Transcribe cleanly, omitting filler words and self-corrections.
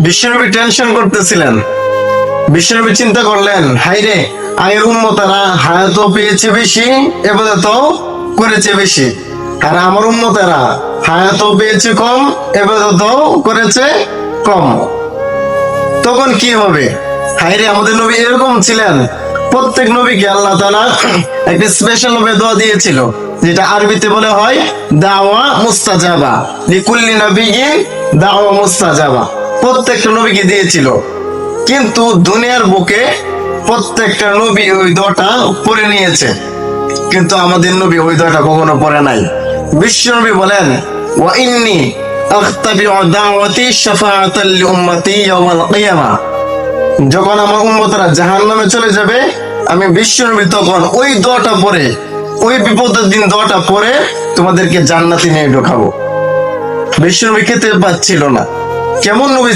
বিশ্বনবী টেনশন করতেছিলেন। বিশ্বনবী চিন্তা করলেন, হাইরে আগের উম্মতেরা হায়াতও পেয়েছে বেশি, ইবাদতও করেছে বেশি, আর আমার উম্মতেরা হায়াতও পেয়েছে কম, ইবাদতও করেছে কম। তখন কি হবে? হাইরে আমাদের নবী এরকম ছিলেন, প্রত্যেক নবীকে আল্লাহ তাআলা একটা স্পেশাল ভাবে দোয়া দিয়েছিল, যেটা আরবিতে বলে হয় দাওয়া মুস্তাজাবা, লিকুল্লি নবিয়্যিন দাওয়া মুস্তাজাবা। প্রত্যেকটা নবীকে দিয়েছিল, কিন্তু দুনিয়ার বুকে প্রত্যেকটা নবী ওই দোয়াটা পড়ে নিয়েছে, কিন্তু আমাদের নবী ওই দোয়াটা কখনো পড়ে নাই। বিশ্ব নবী বলেন, ওয়া ইন্নী আখতাবিউ দাওয়াতি শাফাআতাল লিউম্মতি ইয়াওমাল কিয়ামাহ। যখন আমার উম্মতরা জাহান্নামে চলে যাবে, আমি বিশ্ব নবী তখন ওই দোয়াটা পড়ে, ওই বিপদের দিন দোয়াটা পড়ে তোমাদেরকে জান্নাতে নিয়ে ঢোকাবো। বিশ্ব নবী খেতে পাচ্ছিল না, কেমন নবী